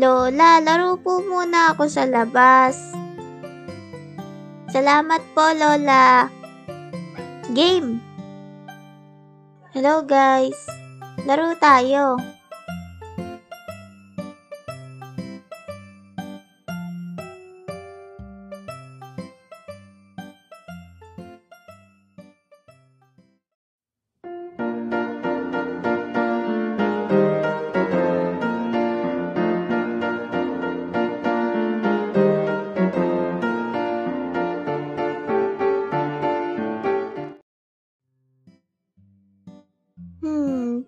Lola, laro po muna ako sa labas. Salamat po, Lola. Game! Hello guys, laro tayo.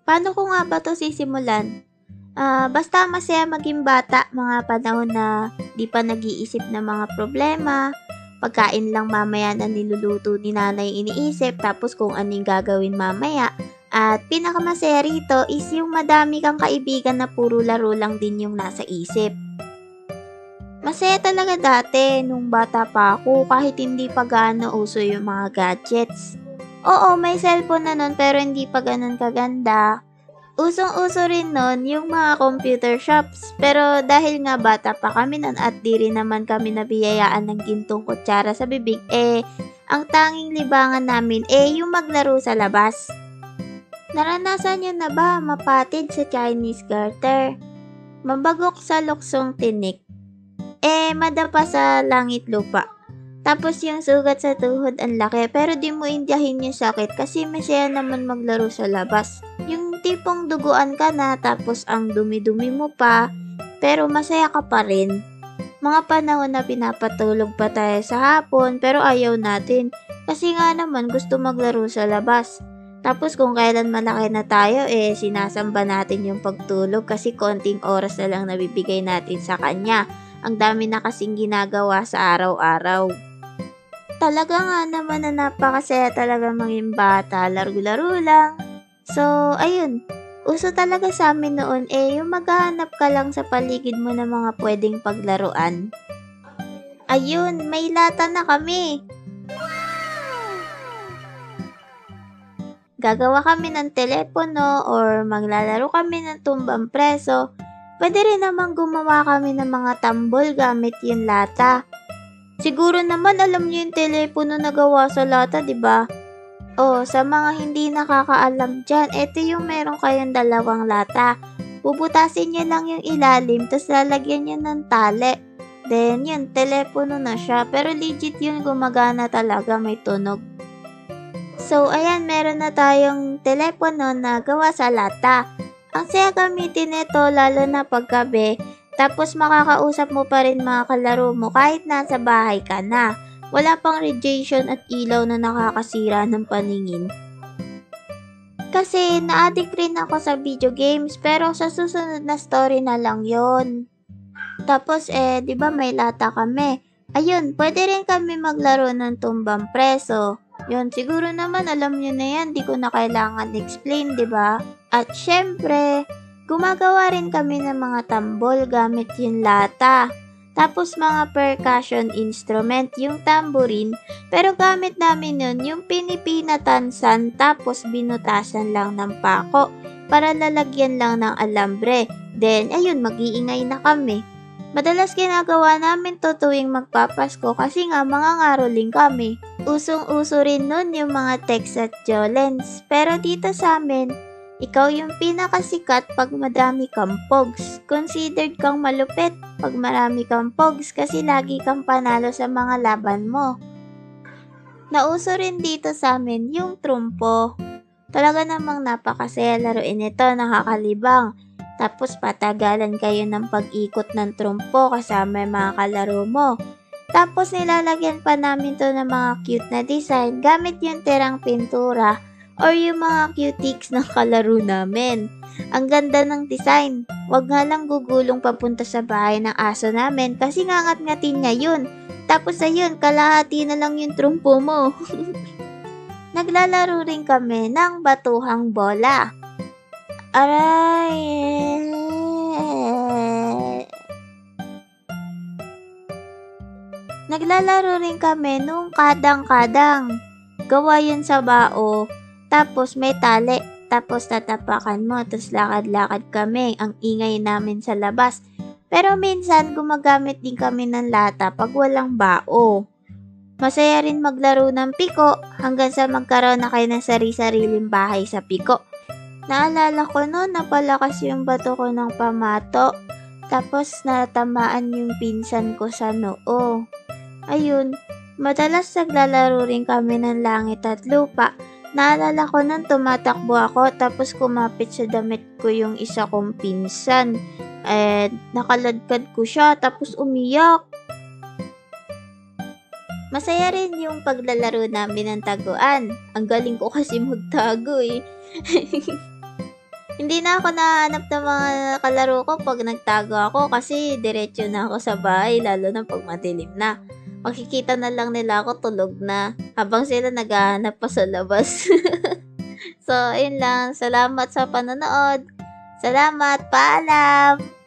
Paano ko nga ba to sisimulan? Basta masaya maging bata, mga panahon na di pa nag-iisip ng mga problema, pagkain lang mamaya na niluluto ni nanay iniisip, tapos kung anong gagawin mamaya. At pinakamasaya rito is yung madami kang kaibigan na puro laro lang din yung nasa isip. Masaya talaga dati nung bata pa ako kahit hindi pa gaano uso yung mga gadgets. Oo, may cellphone na nun pero hindi pa ganun kaganda. Usong-uso rin nun yung mga computer shops. Pero dahil nga bata pa kami nun at di rin naman kami nabiyayaan ng gintong kutsara sa bibig, ang tanging libangan namin yung maglaro sa labas. Naranasan nyo na ba mapatid sa Chinese garter? Mabagok sa luksong tinik? Madapa sa langit lupa. Tapos yung sugat sa tuhod ang laki pero di mo indiyahin yung sakit kasi masaya naman maglaro sa labas. Yung tipong duguan ka na tapos ang dumi-dumi mo pa pero masaya ka pa rin. Mga panahon na pinapatulog pa tayo sa hapon pero ayaw natin kasi nga naman gusto maglaro sa labas. Tapos kung kailan malaki na tayo sinasamba natin yung pagtulog kasi konting oras na lang nabibigay natin sa kanya. Ang dami na kasing ginagawa sa araw-araw. Talaga nga naman na napakasaya talaga maging bata, laro-laro lang. So, ayun, uso talaga sa amin noon yung maghahanap ka lang sa paligid mo ng mga pwedeng paglaruan. Ayun, may lata na kami. Gagawa kami ng telepono or maglalaro kami ng tumbang preso. Pwede rin naman gumawa kami ng mga tambol gamit yung lata. Siguro naman alam niyo yung telepono na gawa sa lata, di ba? Sa mga hindi nakakaalam dyan, ito yung meron kayong dalawang lata. Bubutasin niyo lang yung ilalim, tapos lalagyan niyo ng tali. Then yun, telepono na siya. Pero legit yun, gumagana talaga, may tunog. So, ayan, meron na tayong telepono na gawa sa lata. Ang saya gamitin nito, lalo na paggabi. Tapos makakausap mo pa rin mga kalaro mo kahit nasa bahay ka na. Wala pang radiation at ilaw na nakakasira ng paningin. Kasi na-addict rin ako sa video games pero sa susunod na story na lang yon. Tapos di ba may lata kami? Ayun, pwede rin kami maglaro ng tumbang preso. Yun, siguro naman alam nyo na yan, di ko na kailangan explain, di ba? At syempre, gumagawa rin kami ng mga tambol gamit yung lata. Tapos mga percussion instrument, yung tambourine. Pero gamit namin yun, yung pinipinatansan tapos binutasan lang ng pako para lalagyan lang ng alambre. Then, ayun, mag-iingay na kami. Madalas ginagawa namin to tuwing magpapasko kasi nga mga ngaroling kami. Usong-uso rin nun yung mga Tex at Jolens. Pero dito sa amin, ikaw yung pinakasikat pag madami kang pogs. Considered kang malupit pag marami kang pogs kasi lagi kang panalo sa mga laban mo. Nauso rin dito sa amin yung trumpo. Talaga namang napakasaya laruin ito, nakakalibang. Tapos patagalan kayo ng pag-ikot ng trumpo kasama yung mga kalaro mo. Tapos nilalagyan pa namin to ng mga cute na design gamit yung tirang pintura or yung mga cutiques ng kalaro namin. Ang ganda ng design. Wag nga lang gugulong papunta sa bahay ng aso namin kasi ngangat-ngatin niya yun. Tapos ayun, kalahati na lang yung trumpo mo. Naglalaro rin kami ng batuhang bola. Aray! Naglalaro rin kami nung kadang-kadang. Gawa yun sa bao. Tapos may tali, tapos tatapakan mo, tapos lakad-lakad kami, ang ingay namin sa labas. Pero minsan gumagamit din kami ng lata pag walang bao. Masaya rin maglaro ng piko hanggang sa magkaroon na kayo ng sari-sariling bahay sa piko. Naalala ko noon napalakas yung bato ko ng pamato. Tapos natamaan yung pinsan ko sa noo. Ayun, madalas naglalaro rin kami ng langit at lupa. Naalala ko nun tumatakbo ako tapos kumapit sa damit ko yung isa kong pinsan. Nakaladkad ko siya tapos umiyak. Masaya rin yung paglalaro namin ng taguan. Ang galing ko kasi magtago eh. Hindi na ako nahanap ng mga kalaro ko pag nagtago ako kasi diretso na ako sa bahay lalo na pag madilim na. Makikita na lang nila ako tulog na habang sila naghahanap pa sa labas. So, ayun lang. Salamat sa panonood. Salamat. Paalam!